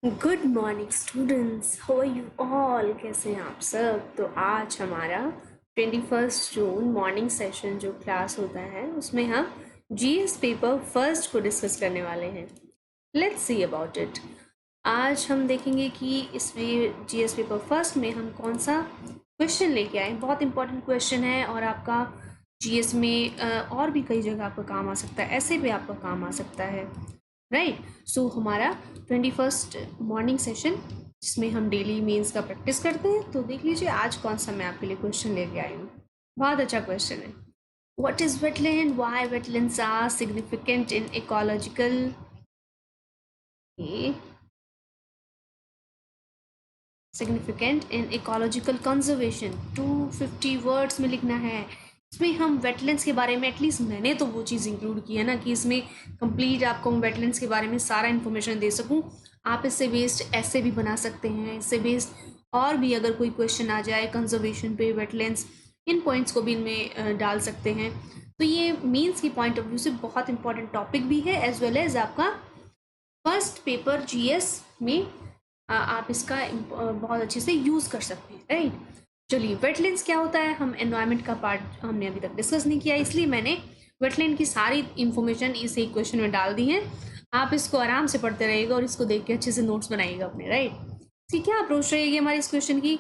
Good morning students, how are you all. कैसे हैं आप सब। तो आज हमारा 21 जून मॉर्निंग सेशन जो क्लास होता है उसमें हम जीएस पेपर फर्स्ट को डिस्कस करने वाले हैं। Let's see about it. आज हम देखेंगे कि इसमें जीएस पेपर फर्स्ट में हम कौन सा क्वेश्चन लेके आए। बहुत इंपॉर्टेंट क्वेश्चन है और आपका जीएस में और भी कई जगह आपका काम आ सकता है, ऐसे भी आपका काम आ सकता है, राइट। सो हमारा 21 मॉर्निंग सेशन जिसमें हम डेली मेंस का प्रैक्टिस करते हैं। तो देख लीजिए आज कौन सा मैं आपके लिए क्वेश्चन लेके आई हूँ। बहुत अच्छा क्वेश्चन है। What is wetland, why wetlands are significant in ecological conservation. 250 words में लिखना है। इसमें हम वेटलैंड्स के बारे में, एटलीस्ट मैंने तो वो चीज़ इंक्लूड की है ना कि इसमें कंप्लीट आपको वेटलैंड्स के बारे में सारा इन्फॉर्मेशन दे सकूं। आप इससे बेस्ड ऐसे भी बना सकते हैं, इससे बेस्ड और भी अगर कोई क्वेश्चन आ जाए कंजर्वेशन पे, वेटलैंड्स, इन पॉइंट्स को भी इनमें डाल सकते हैं। तो ये मीन्स की पॉइंट ऑफ व्यू से बहुत इंपॉर्टेंट टॉपिक भी है, एज वेल एज आपका फर्स्ट पेपर जीएस में आप इसका बहुत अच्छे से यूज़ कर सकते हैं, राइट। चलिए, वेटलैंड्स क्या होता है। हम एनवायरनमेंट का पार्ट हमने अभी तक डिस्कस नहीं किया, इसलिए मैंने वेटलैंड की सारी इन्फॉर्मेशन इस एक क्वेश्चन में डाल दी है। आप इसको आराम से पढ़ते रहिएगा और इसको देख के अच्छे से नोट्स बनाइएगा अपने, राइट। इसकी क्या अप्रोच रहेगी हमारी इस क्वेश्चन की।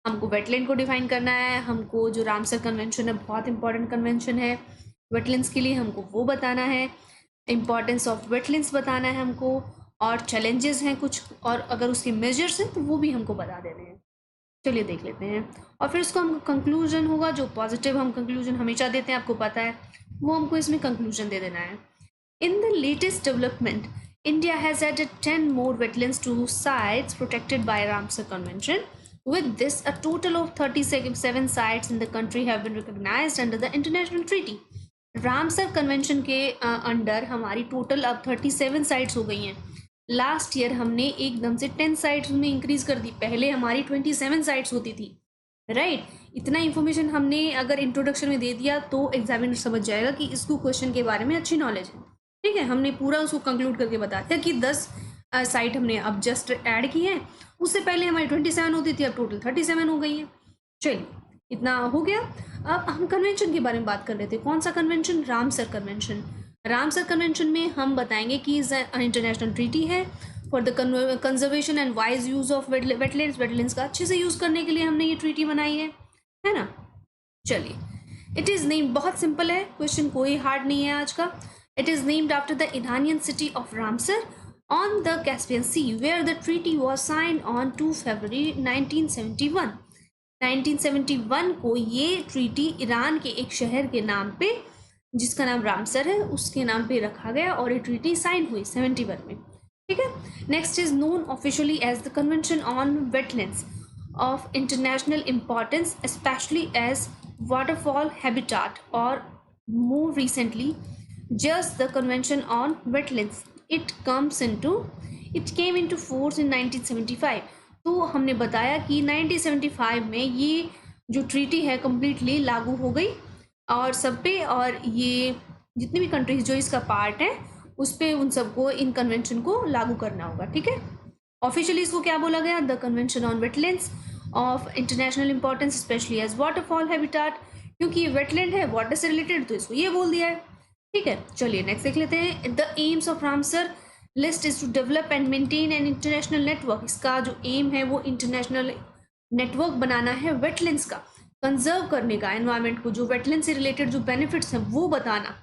हमको वेटलैंड को डिफाइन करना है, हमको जो रामसर कन्वेंशन है बहुत इंपॉर्टेंट कन्वेंशन है वेटलैंड्स के लिए, हमको वो बताना है। इम्पॉर्टेंस ऑफ वेटलैंड्स बताना है हमको, और चैलेंजेस हैं कुछ, और अगर उसके मेजर्स हैं तो वो भी हमको बता देने हैं। चलिए देख लेते हैं। और फिर उसको हमको कंक्लूजन होगा, जो पॉजिटिव हम कंक्लूजन हमेशा देते हैं आपको पता है, वो हमको इसमें कंक्लूजन दे देना है। In the latest development, India has added 10 more wetlands to sites protected by Ramsar Convention. With this, a total of 37 sites in the country have been recognized under the international treaty. Ramsar convention के under हमारी total अब 37 sites हो गई हैं। Last year हमने एकदम से 10 sites में इंक्रीज कर दी, पहले हमारी 27 साइट्स होती थी, राइट। इतना इन्फॉर्मेशन हमने अगर इंट्रोडक्शन में दे दिया तो एग्जामिनर समझ जाएगा कि इसको क्वेश्चन के बारे में अच्छी नॉलेज है, ठीक है। हमने पूरा उसको कंक्लूड करके बता दिया कि 10 साइट हमने अब जस्ट ऐड की है, उससे पहले हमारी 27 होती थी, अब टोटल 37 हो गई है। चलिए, इतना हो गया। अब हम कन्वेंशन के बारे में बात कर रहे थे। कौन सा convention? Ramsar convention. Ramsar convention में हम बताएंगे कि इंटरनेशनल ट्रीटी है for the conservation and wise use of wetlands. Wetlands का अच्छे से यूज करने के लिए हमने ये ट्रीटी बनाई है ना। चलिए, इट इज नेम, बहुत सिंपल है क्वेश्चन, कोई हार्ड नहीं है आज का। It is named after the Iranian city of Ramsar on the Caspian sea where the treaty was signed on 2 February 1971। 1971 को ये ट्रीटी ईरान के एक शहर के नाम पे, जिसका नाम रामसर है, उसके नाम पे रखा गया और ये ट्रीटी साइन हुई 71 में, ठीक है। Next is known officially as the convention on wetlands of international importance, specially as waterfall habitat, or more recently just the convention on wetlands. It came into force in 1975. तो हमने बताया कि 1975 में ये जो ट्रीटी है कम्प्लीटली लागू हो गई और सब पे, और ये जितनी भी कंट्रीज जो इसका पार्ट है उस पे उन सबको इन कन्वेंशन को लागू करना होगा, ठीक है। ऑफिशियली इसको क्या बोला गया? The convention on wetlands of international importance specially as waterfall habitat, क्योंकि ये वेटलैंड है वाटर से रिलेटेड, तो इसको ये बोल दिया है, ठीक है। चलिए नेक्स्ट देख लेते हैं। The aims of Ramsar list is to develop and maintain an international network. इसका जो एम है वो इंटरनेशनल नेटवर्क बनाना है वेटलैंड्स का, कंजर्व करने का, एनवायरमेंट को, जो वेटलैंड से रिलेटेड जो बेनिफिट्स हैं वो बताना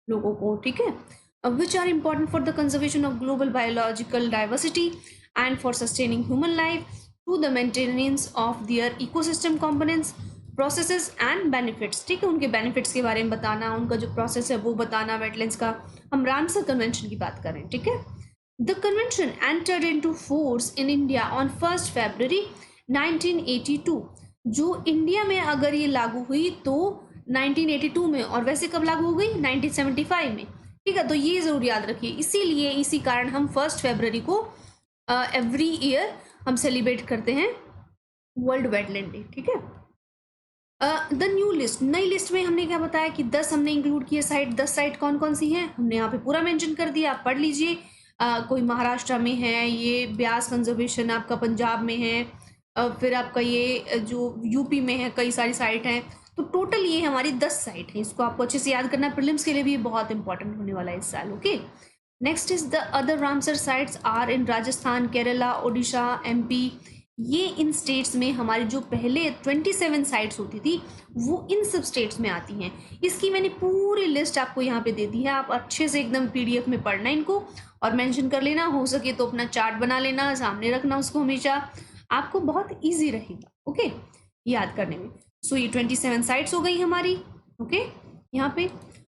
लोगों को, ठीक है। Which are important for the conservation of global biological diversity and for sustaining human life through the maintenance of their ecosystem components, processes and benefits, ठीक है। उनके बेनिफिट्स के बारे में बताना, उनका जो प्रोसेस है वो बताना वेटलैंड्स का। हम रामसर कन्वेंशन की बात करें, ठीक है। The convention entered into force in India on 1 फरवरी 1982। जो इंडिया में अगर ये लागू हुई तो 1982 में, और वैसे कब लागू हो गई? 1975 में, ठीक है। तो ये जरूर याद रखिए, इसीलिए इसी कारण हम 1 फरवरी को एवरी ईयर हम सेलिब्रेट करते हैं वर्ल्ड वेटलैंड डे, ठीक है। द न्यू लिस्ट, नई लिस्ट में हमने क्या बताया कि 10 हमने इंक्लूड किए साइट। 10 साइट कौन कौन सी हैं हमने यहाँ पे पूरा मेंशन कर दिया, आप पढ़ लीजिए। कोई महाराष्ट्र में है, ये ब्यास कंजर्वेशन आपका पंजाब में है, फिर आपका ये जो यूपी में है, कई सारी साइट हैं। तो टोटल ये हमारी 10 साइट हैं। इसको आपको अच्छे से याद करना, प्रीलिम्स के लिए भी ये बहुत इंपॉर्टेंट होने वाला है इस साल। Okay, next is the other Ramsar sites are in Rajasthan, Kerala, Odisha, MP. ये इन स्टेट्स में हमारी जो पहले 27 साइट्स होती थी वो इन सब स्टेट्स में आती हैं। इसकी मैंने पूरी लिस्ट आपको यहाँ पे दे दी है, आप अच्छे से एकदम पीडीएफ में पढ़ना इनको और मेंशन कर लेना, हो सके तो अपना चार्ट बना लेना, सामने रखना उसको हमेशा, आपको बहुत ईजी रहेगा ओके याद करने में। सो ये 27 साइट्स हो गई हमारी ओके यहाँ पे,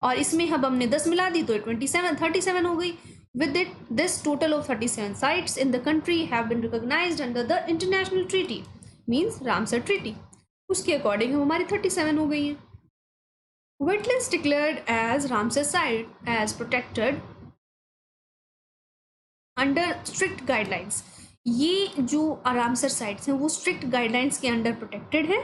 और इसमें अब हमने 10 मिला दी तो 37 हो गई। With it, this total of 37 sites in the country have been recognized under the international treaty, means Ramsar Treaty. उसके अकॉर्डिंग हमारी 37 हो गई हैं। Wetlands declared as Ramsar site as protected under strict guidelines. ये जो रामसर साइट्स हैं वो strict guidelines के अंडर प्रोटेक्टेड है,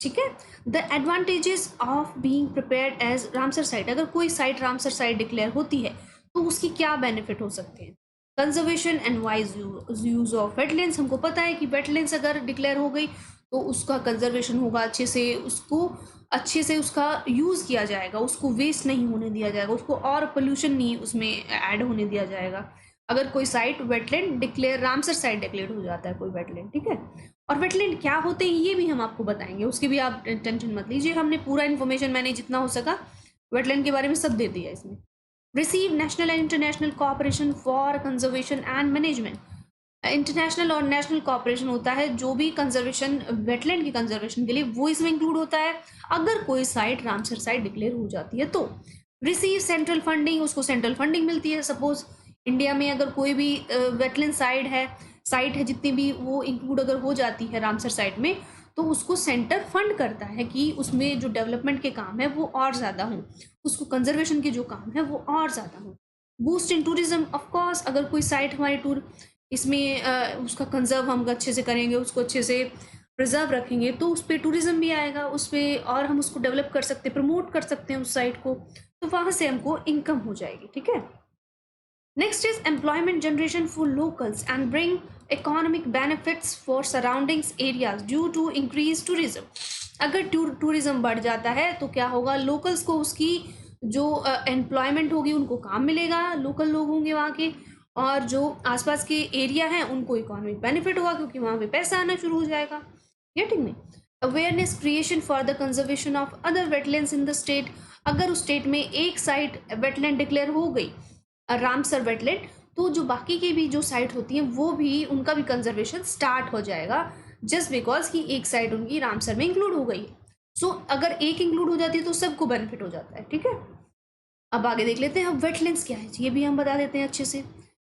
ठीक है। The advantages of being prepared as Ramsar site, अगर कोई साइट रामसर साइट डिक्लेयर होती है तो उसकी क्या बेनिफिट हो सकते हैं। Conservation and wise use of wetlands, हमको पता है कि वेटलैंड्स अगर डिक्लेयर हो गई तो उसका कंजर्वेशन होगा, अच्छे से उसका यूज़ किया जाएगा, उसको वेस्ट नहीं होने दिया जाएगा, उसको और पोल्यूशन नहीं उसमें ऐड होने दिया जाएगा। अगर कोई site wetland declare, Ramsar site declare हो जाता है कोई वेटलैंड, ठीक है। और वेटलैंड क्या होते हैं ये भी हम आपको बताएंगे, उसकी भी आप टेंशन मत लीजिए, हमने पूरा इन्फॉर्मेशन मैंने जितना हो सका वेटलैंड के बारे में सब दे दिया इसमें। Receive national and international cooperation for conservation and management. International और नेशनल कोऑपरेशन होता है जो भी कंजर्वेशन, वेटलैंड की कंजर्वेशन के लिए, वो इसमें इंक्लूड होता है अगर कोई साइट रामसर साइट डिक्लेयर हो जाती है तो। रिसीव सेंट्रल फंडिंग, उसको सेंट्रल फंडिंग मिलती है। सपोज इंडिया में अगर कोई भी वेटलैंड साइट है जितनी भी, वो इंक्लूड अगर हो जाती है रामसर साइट में तो उसको सेंटर फंड करता है कि उसमें जो डेवलपमेंट के काम है वो और ज़्यादा हों, उसको कंजर्वेशन के जो काम है वो और ज़्यादा हों। Boost in tourism, of course अगर कोई साइट हमारी टूर इसमें उसका कंजर्व हम अच्छे से करेंगे, उसको अच्छे से प्रिजर्व रखेंगे तो उस पर टूरिज्म भी आएगा, उस पर और हम उसको डेवलप कर सकते हैं, प्रमोट कर सकते हैं उस साइट को, तो वहाँ से हमको इनकम हो जाएगी, ठीक है। Next is employment generation for locals and bring economic benefits for surroundings areas due to increased tourism. अगर टूरिज्म बढ़ जाता है तो क्या होगा, लोकल्स को उसकी जो एम्प्लॉयमेंट होगी उनको काम मिलेगा, लोकल लोग होंगे वहाँ के, और जो आसपास के एरिया हैं उनको इकोनॉमिक बेनिफिट होगा क्योंकि वहाँ पे पैसा आना शुरू हो जाएगा। गेटिंग में awareness creation for the conservation of other wetlands in the state, अगर उस स्टेट में एक साइट वेटलैंड डिक्लेयर हो गई रामसर वेटलैंड, तो जो बाकी की भी जो साइट होती हैं वो भी, उनका भी कंजर्वेशन स्टार्ट हो जाएगा जस्ट बिकॉज कि एक साइट उनकी रामसर में इंक्लूड हो गई है। सो अगर एक इंक्लूड हो जाती है तो सबको बेनिफिट हो जाता है, ठीक है। अब आगे देख लेते हैं अब वेटलैंड्स क्या है, ये भी हम बता देते हैं अच्छे से।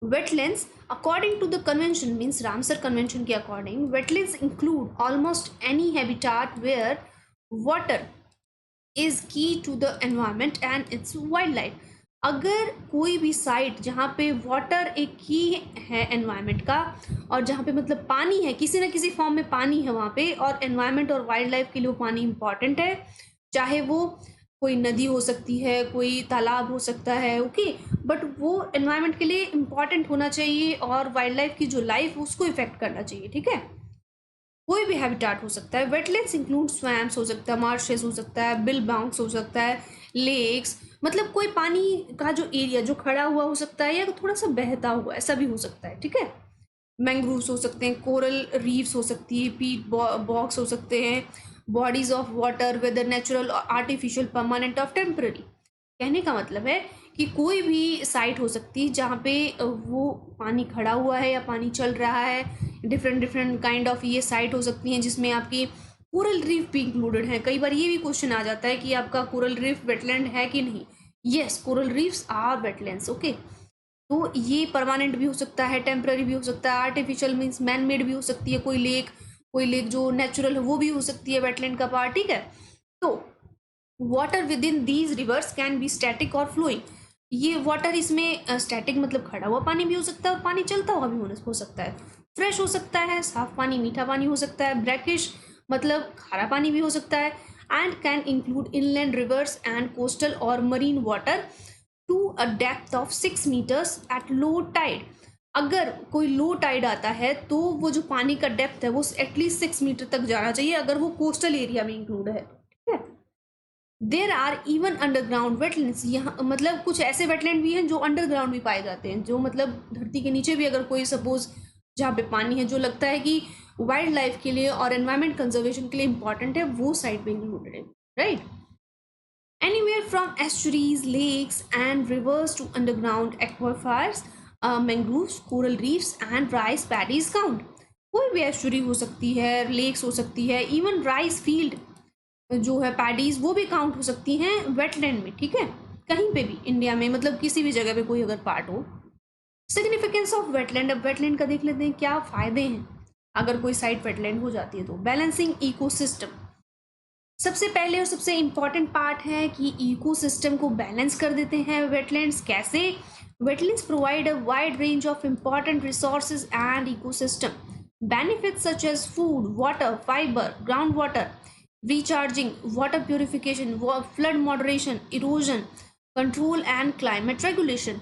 Wetlands according to the convention, means Ramsar convention के according, wetlands include almost any habitat where water is key to the environment and its wildlife. अगर कोई भी साइट जहाँ पे वाटर एक की है एनवायरनमेंट का, और जहाँ पे मतलब पानी है, किसी ना किसी फॉर्म में पानी है वहाँ पे, और एनवायरनमेंट और वाइल्ड लाइफ के लिए वो पानी इंपॉर्टेंट है, चाहे वो कोई नदी हो सकती है, कोई तालाब हो सकता है, ओके, बट वो एनवायरनमेंट के लिए इंपॉर्टेंट होना चाहिए और वाइल्ड लाइफ की जो लाइफ उसको इफेक्ट करना चाहिए, ठीक है। कोई भी हैबिटाट हो सकता है। वेटलैंड्स इंक्लूड स्वैम्प्स हो सकता है, मार्शेस हो सकता है, बिल बाउंक्स हो सकता है, लेक्स, मतलब कोई पानी का जो एरिया जो खड़ा हुआ हो सकता है या थोड़ा सा बहता हुआ, ऐसा भी हो सकता है, ठीक है। मैंग्रोव्स हो सकते हैं, कोरल रीफ्स हो सकती है, पीट बॉक्स हो सकते हैं, bodies of water whether natural artificial permanent of temporary. कहने का मतलब है कि कोई भी साइट हो सकती है जहाँ पे वो पानी खड़ा हुआ है या पानी चल रहा है, डिफरेंट काइंड ऑफ ये साइट हो सकती हैं जिसमें आपकी कोरल रीफ भी इंक्लूडेड है। कई बार ये भी क्वेश्चन आ जाता है कि आपका कोरल रीफ वेटलैंड है कि नहीं। Yes, coral reefs are wetlands, okay. तो ये परमानेंट भी हो सकता है, टेम्पररी भी हो सकता है, आर्टिफिशियल मीन्स मैन मेड भी हो सकती है, कोई लेक जो नेचुरल है वो भी हो सकती है वेटलैंड का पार्ट, ठीक है। तो water with in these rivers can be static और फ्लोइंग। ये वाटर इसमें स्टैटिक मतलब खड़ा हुआ पानी भी हो सकता है और पानी चलता हुआ भी हो सकता है, फ्रेश हो सकता है, साफ पानी, मीठा पानी हो सकता है, ब्रैकिश मतलब खारा पानी भी हो सकता है, and can include inland rivers and coastal और marine water. To a depth of 6 meters at low tide. अगर कोई लो टाइड आता है तो वो जो पानी का डेप्थ है वो एटलीस्ट 6 मीटर तक जाना चाहिए, अगर वो कोस्टल एरिया में इंक्लूड है, ठीक है। There are even underground wetlands, यहाँ मतलब कुछ ऐसे वेटलैंड भी हैं जो अंडरग्राउंड भी पाए जाते हैं, जो मतलब धरती के नीचे भी अगर कोई सपोज जहाँ पे पानी है जो लगता है कि वाइल्ड लाइफ के लिए और एनवायरमेंट कंजर्वेशन के लिए इंपॉर्टेंट है, वो साइड में इंक्लूडेड है, right. Anywhere from estuaries, lakes, and rivers to underground aquifers, mangroves, coral reefs, and rice paddies count. कोई भी एस्चुरी हो सकती है, लेक्स हो सकती है, इवन राइस फील्ड जो है पैडीज वो भी काउंट हो सकती हैं वेटलैंड में, ठीक है। कहीं पे भी इंडिया में मतलब किसी भी जगह पे कोई अगर पार्ट हो। सिग्निफिकेंस ऑफ वेटलैंड, अब वेटलैंड का देख लेते हैं क्या फायदे हैं अगर कोई साइट वेटलैंड हो जाती है तो। बैलेंसिंग इकोसिस्टम, सबसे पहले और सबसे इम्पॉर्टेंट पार्ट है कि इकोसिस्टम को बैलेंस कर देते हैं वेटलैंड्स। कैसे? Wetlands provide a wide range of important resources and ecosystem benefits such as food, water, fibre, ground water, recharging, water purification, flood moderation, erosion control, and climate regulation.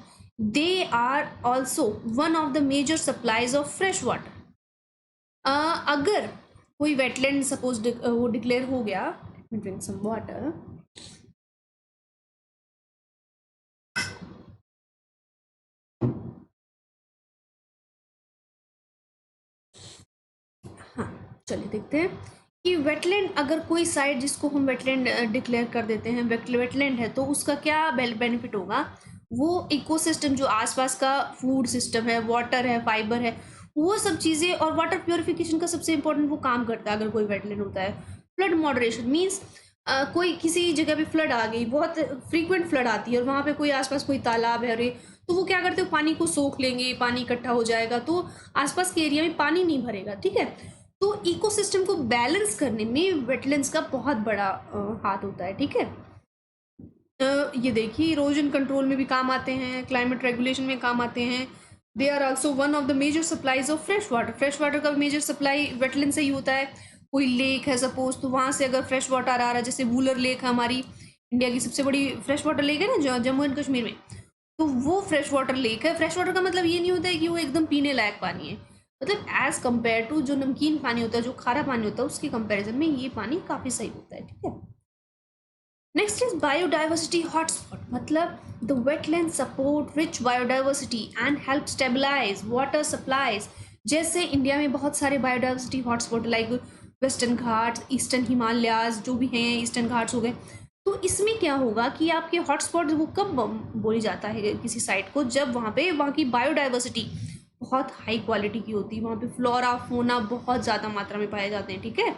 They are also one of the major supplies of fresh water. अगर कोई wetland suppose वो declare हो गया, drink some water. हाँ चलिए देखते हैं कि वेटलैंड, अगर कोई साइट जिसको हम वेटलैंड डिक्लेयर कर देते हैं वेटलैंड है, तो उसका क्या बेनिफिट होगा। वो इकोसिस्टम जो आसपास का फूड सिस्टम है, वाटर है, फाइबर है, वो सब चीज़ें, और वाटर प्योरिफिकेशन का सबसे इंपॉर्टेंट वो काम करता है अगर कोई वेटलैंड होता है। फ्लड मॉडरेशन मीन्स कोई किसी जगह पे फ्लड आ गई, बहुत फ्रीक्वेंट फ्लड आती है और वहाँ पे कोई आसपास कोई तालाब है, अरे तो वो क्या करते हो, पानी को सोख लेंगे, पानी इकट्ठा हो जाएगा तो आसपास के एरिया में पानी नहीं भरेगा, ठीक है। तो इकोसिस्टम को बैलेंस करने में वेटलैंड्स का बहुत बड़ा हाथ होता है, ठीक है। ये देखिए इरोजन कंट्रोल में भी काम आते हैं, क्लाइमेट रेगुलेशन में काम आते हैं। They are also one of the major supplies of fresh water. Fresh water का मेजर सप्लाई वेटलैंड से ही होता है। कोई लेक है सपोज, तो वहाँ से अगर फ्रेश वाटर आ रहा है, जैसे वूलर लेक है हमारी इंडिया की सबसे बड़ी फ्रेश वाटर लेक है ना जम्मू एंड कश्मीर में, तो वो फ्रेश वाटर लेक है। फ्रेश वाटर का मतलब ये नहीं होता है कि वो एकदम पीने लायक पानी है, मतलब एज कम्पेयर टू जो नमकीन पानी होता है, जो खारा पानी होता है, उसके कंपैरिजन में ये पानी काफ़ी सही होता है, ठीक है। नेक्स्ट इज बायोडाइवर्सिटी हॉटस्पॉट, मतलब the wetland support rich biodiversity and help stabilise water supplies. जैसे इंडिया में बहुत सारे biodiversity hotspot like western Ghats, eastern Himalayas जो भी हैं, ईस्टर्न घाट्स हो गए, तो इसमें क्या होगा कि आपके हॉटस्पॉट वो कब बोली जाता है किसी साइट को, जब वहाँ पे वहाँ की बायोडाइवर्सिटी बहुत हाई क्वालिटी की होती है, वहाँ पे फ्लोरा फोना बहुत ज़्यादा मात्रा में पाए जाते हैं, ठीक है।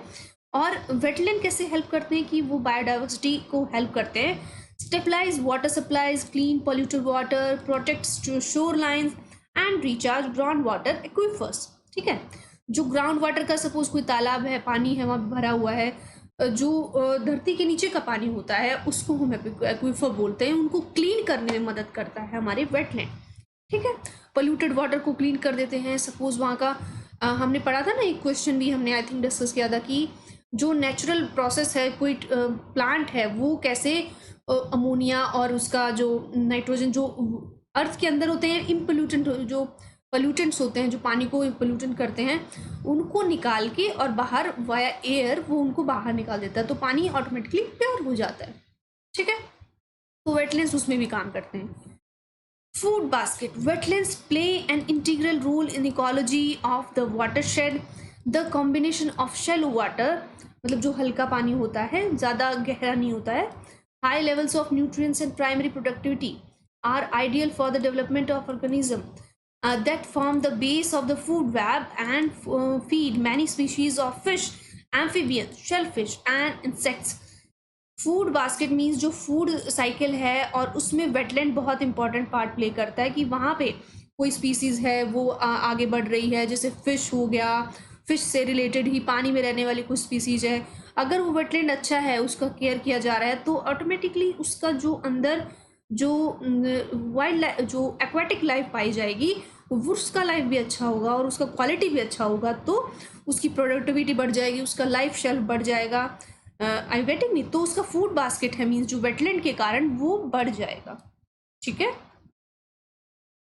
और वेटलैंड कैसे हेल्प करते हैं कि वो बायोडाइवर्सिटी को हेल्प करते हैं, stabilize water supplies, clean polluted water, protect shore lines and recharge ground water aquifers, ठीक है। जो ग्राउंड वाटर का सपोज कोई तालाब है, पानी है वहाँ पे भरा हुआ है, जो धरती के नीचे का पानी होता है उसको हम एक्विफर बोलते हैं, उनको क्लीन करने में मदद करता है हमारे वेटलैंड, ठीक है। पोल्यूटेड वाटर को क्लीन कर देते हैं, सपोज वहाँ का हमने पढ़ा था ना, एक क्वेश्चन भी हमने आई थिंक डिस्कस किया था कि जो नेचुरल प्रोसेस है, कोई प्लांट है वो कैसे अमोनिया और उसका जो नाइट्रोजन जो अर्थ के अंदर होते हैं, इम्पोल्यूटेंट जो पोल्यूटेंट्स होते हैं जो पानी को पोल्यूटेंट करते हैं, उनको निकाल के और बाहर वाया एयर वो उनको बाहर निकाल देता है, तो पानी ऑटोमेटिकली प्योर हो जाता है, ठीक है। तो वेटलैंड्स उसमें भी काम करते हैं। Food basket. Wetlands play an integral role in ecology of the watershed. The combination of shallow water, मतलब जो हल्का पानी होता है, ज़्यादा गहरा नहीं होता है, high levels of nutrients and primary productivity are ideal for the development of organisms that form the base of the food web and feed many species of fish, amphibians, shellfish and insects. Food basket means जो food cycle है और उसमें wetland बहुत important part play करता है कि वहाँ पे कोई स्पीसीज़ है वो आगे बढ़ रही है, जैसे फ़िश हो गया, फ़िश से रिलेटेड ही पानी में रहने वाली कुछ स्पीसीज है, अगर वो वेटलैंड अच्छा है, उसका केयर किया जा रहा है, तो ऑटोमेटिकली उसका जो अंदर जो वाइल्ड लाइफ जो एक्वाटिक लाइफ पाई जाएगी वो उसका लाइफ भी अच्छा होगा और उसका क्वालिटी भी अच्छा होगा, तो उसकी प्रोडक्टिविटी बढ़ जाएगी, उसका लाइफ शेल्फ बढ़ जाएगा। I getting me? तो उसका फूड बास्केट है मीन्स जो वेटलैंड के कारण वो बढ़ जाएगा, ठीक है।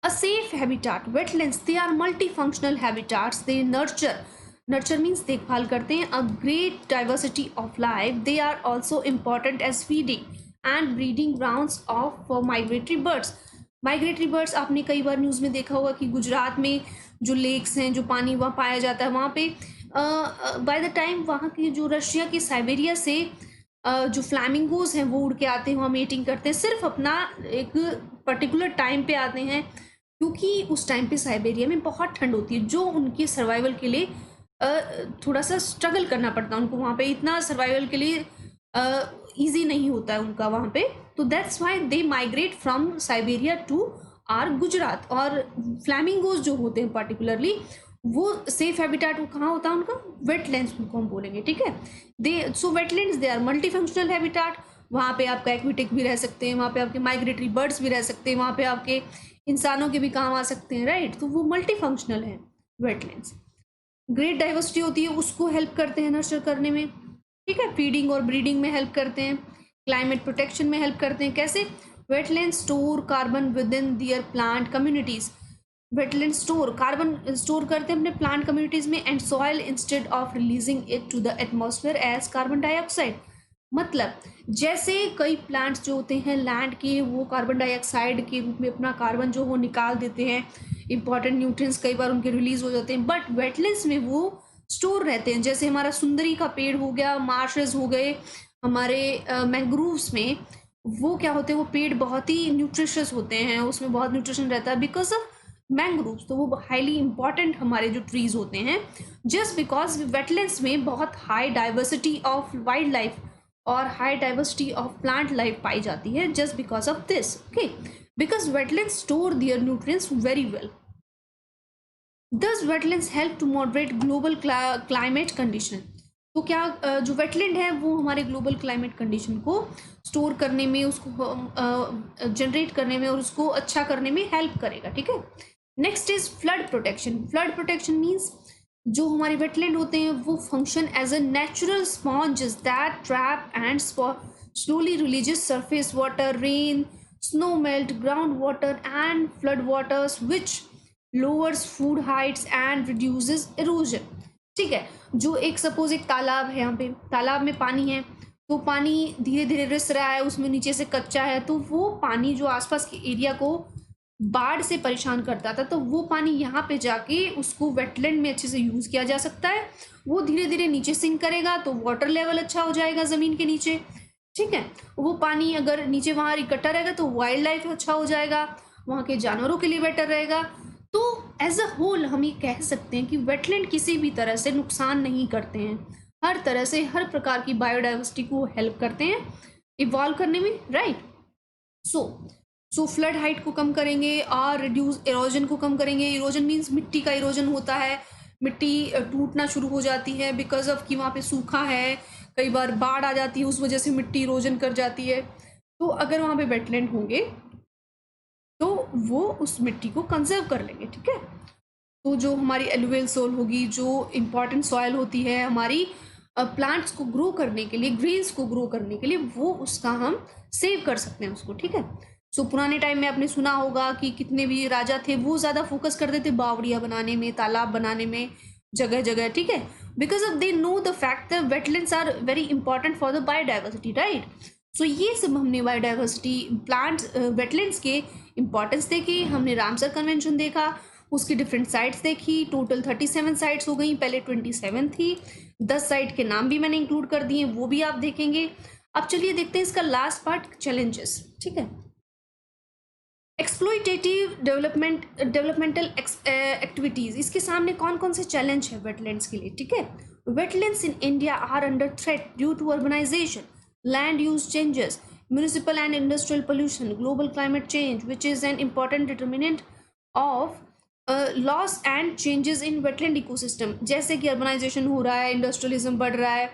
A safe habitat, wetlands, they are multifunctional habitats. They nurture means देखभाल करते हैं, a great diversity of life. They are also important as feeding and breeding grounds of for migratory birds. Migratory birds आपने कई बार news में देखा होगा कि गुजरात में जो लेक्स हैं, जो पानी वहाँ पाया जाता है, वहाँ पे बाय द टाइम वहाँ की जो रशिया की साइबेरिया से जो फ्लैमिंगोज हैं वो उड़ के आते हैं, वहाँ मेटिंग करते हैं, सिर्फ अपना एक पर्टिकुलर टाइम पे आते हैं, क्योंकि उस टाइम पे साइबेरिया में बहुत ठंड होती है, जो उनके सर्वाइवल के लिए थोड़ा सा स्ट्रगल करना पड़ता है उनको, वहाँ पे इतना सर्वाइवल के लिए इजी नहीं होता है उनका वहाँ पे। तो that's why they migrate from Siberia to our Gujarat. और फ्लैमिंगोज जो होते हैं पर्टिकुलरली, वो सेफ हैबिटाट वो कहाँ होता है उनका, वेटलैंड्स उनको हम बोलेंगे, ठीक है। So wetlands they are multi functional habitat. वहाँ पे आपका एक्विटिक भी रह सकते हैं, वहाँ पे आपके माइग्रेटरी बर्ड्स भी रह सकते हैं, वहाँ पे आपके इंसानों के भी काम आ सकते हैं, राइट। तो वो मल्टी फंक्शनल है वेटलैंड्स। ग्रेट डाइवर्सिटी होती है, उसको हेल्प करते हैं नर्चर करने में, ठीक है। फीडिंग और ब्रीडिंग में हेल्प करते हैं, क्लाइमेट प्रोटेक्शन में हेल्प करते हैं। कैसे? Wetland store carbon within their plant communities. Wetland store carbon store करते हैं अपने प्लांट कम्युनिटीज में, and soil instead of releasing it to the atmosphere as carbon dioxide. मतलब जैसे कई प्लांट्स जो होते हैं लैंड के, वो कार्बन डाइऑक्साइड के रूप में अपना कार्बन जो वो निकाल देते हैं, इंपॉर्टेंट न्यूट्रिएंट्स कई बार उनके रिलीज हो जाते हैं, बट वेटलैंड्स में वो स्टोर रहते हैं। जैसे हमारा सुंदरी का पेड़ हो गया, मार्शेस हो गए, हमारे मैंग्रोव्स में वो क्या होते हैं, वो पेड़ बहुत ही न्यूट्रिशियस होते हैं, उसमें बहुत न्यूट्रिशन रहता है बिकॉज ऑफ मैंग्रोव्स। तो वो हाईली इंपॉर्टेंट हमारे जो ट्रीज होते हैं, जस्ट बिकॉज वेटलैंड्स में बहुत high diversity of wild life और high diversity of plant life पाई जाती है, just because of this, okay, because wetlands store their nutrients very well. Thus wetlands help to moderate global climate condition। तो क्या जो wetland है वो हमारे ग्लोबल क्लाइमेट कंडीशन को स्टोर करने में, उसको जनरेट करने में और उसको अच्छा करने में हेल्प करेगा, ठीक है। Next is flood protection. Flood protection means जो हमारे वेटलैंड होते हैं वो function as a natural sponges that trap and slowly releases surface water, rain, snow melt, ground water and flood waters which lowers food heights and reduces erosion. ठीक है, जो एक suppose एक तालाब है, यहाँ पे तालाब में पानी है, तो पानी धीरे धीरे रिस रहा है, उसमें नीचे से कच्चा है, तो वो पानी जो आसपास के एरिया को बाढ़ से परेशान करता था, तो वो पानी यहाँ पे जाके उसको वेटलैंड में अच्छे से यूज़ किया जा सकता है। वो धीरे धीरे नीचे सिंक करेगा तो वाटर लेवल अच्छा हो जाएगा ज़मीन के नीचे, ठीक है। वो पानी अगर नीचे वहाँ इकट्ठा रहेगा तो वाइल्ड लाइफ अच्छा हो जाएगा, वहाँ के जानवरों के लिए बेटर रहेगा। तो एज अ होल हम ये कह सकते हैं कि वेटलैंड किसी भी तरह से नुकसान नहीं करते हैं, हर तरह से हर प्रकार की बायोडाइवर्सिटी को हेल्प करते हैं इवॉल्व करने में, राइट। सो फ्लड हाइट को कम करेंगे और रिड्यूस इरोजन को कम करेंगे। इरोजन मीन्स मिट्टी का इरोजन होता है, मिट्टी टूटना शुरू हो जाती है बिकॉज ऑफ कि वहाँ पे सूखा है, कई बार बाढ़ आ जाती है, उस वजह से मिट्टी इरोजन कर जाती है। तो अगर वहाँ पे वेटलैंड होंगे तो वो उस मिट्टी को कंजर्व कर लेंगे, ठीक है। तो जो हमारी एलुवियल सोल होगी, जो इम्पॉर्टेंट सॉइल होती है हमारी प्लांट्स को ग्रो करने के लिए, ग्रेन्स को ग्रो करने के लिए, वो उसका हम सेव कर सकते हैं उसको, ठीक है। सो पुराने टाइम में आपने सुना होगा कि कितने भी राजा थे वो ज़्यादा फोकस करते थे बावड़ियाँ बनाने में, तालाब बनाने में, जगह जगह, ठीक है, because of they know the fact that wetlands are very important for the biodiversity, right. So ये सब हमने बायोडाइवर्सिटी, प्लांट्स, वेटलैंड्स के इंपॉर्टेंस देखी, हमने रामसर कन्वेंशन देखा, उसकी डिफरेंट साइट्स देखी, टोटल 37 साइट्स हो गई, पहले 27 थी, 10 साइट के नाम भी मैंने इंक्लूड कर दिए, वो भी आप देखेंगे। अब चलिए देखते हैं इसका लास्ट पार्ट, चैलेंजेस, ठीक है। एक्सप्लॉयटेटिव डेवलपमेंटल एक्टिविटीज, इसके सामने कौन कौन से चैलेंज है वेटलैंड्स के लिए, ठीक है। Wetlands in India are under threat due to urbanisation, land use changes, municipal and industrial pollution, global climate change, which is an important determinant of loss and changes in wetland ecosystem। जैसे कि urbanisation हो रहा है, industrialism बढ़ रहा है,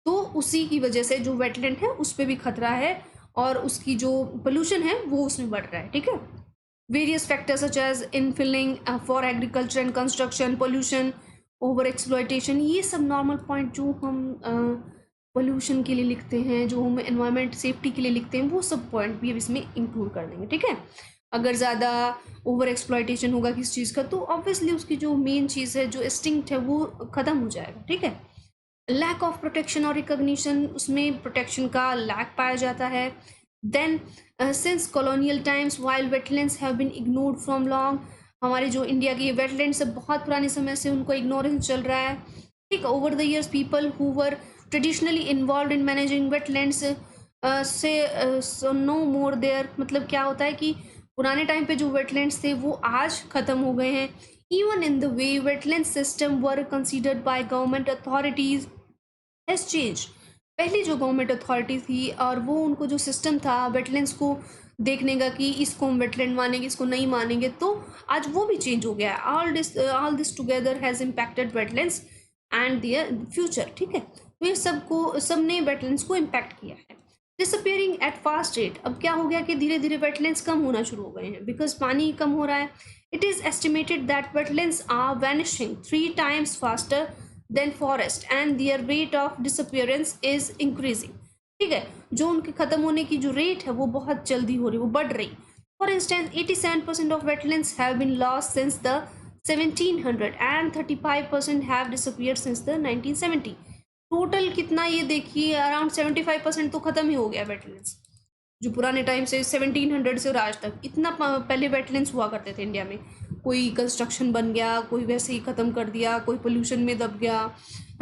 तो उसी की वजह से जो वेटलैंड है उस पर भी खतरा है और उसकी जो पोल्यूशन है वो उसमें बढ़ रहा है, ठीक है। Various factors such as infilling for agriculture and construction, pollution, over exploitation, ये सब नॉर्मल पॉइंट जो हम पोल्यूशन के लिए लिखते हैं, जो हम एनवायरनमेंट सेफ्टी के लिए लिखते हैं, वो सब पॉइंट भी अब इसमें इंक्लूड कर देंगे, ठीक है। अगर ज़्यादा ओवर एक्सप्लॉयटेशन होगा किस चीज़ का तो ऑब्वियसली उसकी जो मेन चीज़ है, जो इंस्टिंक्ट है, वो ख़त्म हो जाएगा, ठीक है। लैक ऑफ प्रोटेक्शन और रिकॉग्निशन, उसमें प्रोटेक्शन का लैक पाया जाता है। Then since colonial times wild wetlands have been ignored from long, हमारे जो इंडिया के वेटलैंड्स है बहुत पुराने समय से उनको इग्नोरेंस चल रहा है, ठीक। Over the years people who were traditionally involve in managing wetlands से नो मोर देयर, मतलब क्या होता है कि पुराने टाइम पे जो वेटलैंड्स थे वो आज ख़त्म हो गए हैं। Even in the way wetland system were considered by government authorities has change, पहली जो गवर्नमेंट अथॉरिटी थी और वो उनको जो सिस्टम था वेटलैंड्स को देखने का कि इसको हम वेटलैंड मानेंगे इसको नहीं मानेंगे, तो आज वो भी चेंज हो गया है। All this together has impacted wetlands and their future, ठीक है। तो ये सब ने वेटलैंड्स को इम्पैक्ट किया है। डिसअपियरिंग एट फास्ट रेट, अब क्या हो गया कि धीरे धीरे वेटलैंड्स कम होना शुरू हो गए हैं बिकॉज पानी कम हो रहा है। It is estimated that wetlands are vanishing 3 times faster than forest and their rate of disappearance is increasing, ठीक है। जो उनके खत्म होने की जो रेट है वो बहुत जल्दी हो रही, वो बढ़ रही। For instance 87% of wetlands have been lost since the 1700 and 35% have disappeared since the 1970। Total कितना ये देखिए, अराउंड 75% तो खत्म ही हो गया वेटलैंड्स, जो पुराने टाइम से 1700 से और आज तक इतना पहले वेटलैंड्स हुआ करते थे इंडिया में। कोई कंस्ट्रक्शन बन गया, कोई वैसे ही ख़त्म कर दिया, कोई पोल्यूशन में दब गया,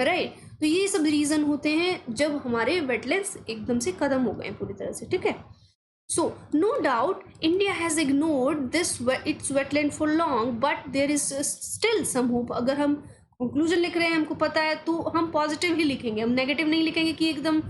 राइट। तो ये सब रीज़न होते हैं जब हमारे वेटलैंड्स एकदम से ख़त्म हो गए पूरी तरह से, ठीक है। So, no doubt, India has ignored its wetland for long, but there is still some hope। अगर हम conclusion लिख रहे हैं, हमको पता है, तो हम पॉजिटिव ही लिखेंगे, हम नेगेटिव नहीं लिखेंगे कि एकदम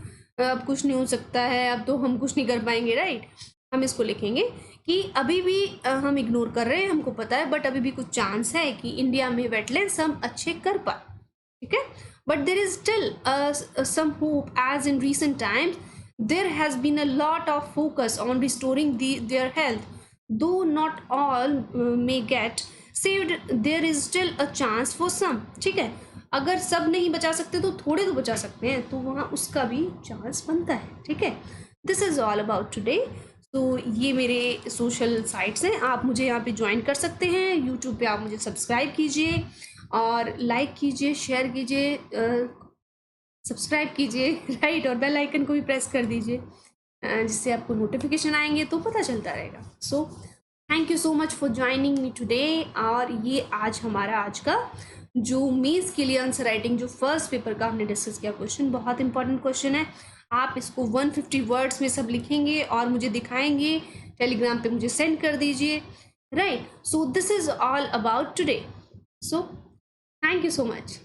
अब कुछ नहीं हो सकता है, अब तो हम कुछ नहीं कर पाएंगे, राइट। हम इसको लिखेंगे कि अभी भी हम इग्नोर कर रहे हैं, हमको पता है, बट अभी भी कुछ चांस है कि इंडिया में वेटलैंड्स हम अच्छे कर पाए, ठीक है। But there is still some hope as in recent times there has been a lot of focus on restoring their health, though not all may get saved, there is still a chance for some, ठीक है। अगर सब नहीं बचा सकते तो थोड़े तो बचा सकते हैं, तो वहाँ उसका भी चांस बनता है, ठीक है। This is all about today. तो ये मेरे सोशल साइट्स हैं, आप मुझे यहाँ पे ज्वाइन कर सकते हैं। यूट्यूब पे आप मुझे सब्सक्राइब कीजिए और लाइक कीजिए, शेयर कीजिए, सब्सक्राइब कीजिए, राइट, और बेल आइकन को भी प्रेस कर दीजिए जिससे आपको नोटिफिकेशन आएंगे तो पता चलता रहेगा। So thank you so much for joining me today. और ये आज का जो मेंस के लिए आंसर राइटिंग जो फर्स्ट पेपर का हमने डिस्कस किया क्वेश्चन, बहुत इंपॉर्टेंट क्वेश्चन है। आप इसको 150 वर्ड्स में सब लिखेंगे और मुझे दिखाएंगे, टेलीग्राम पे मुझे सेंड कर दीजिए, right. So this is all about today. So thank you so much.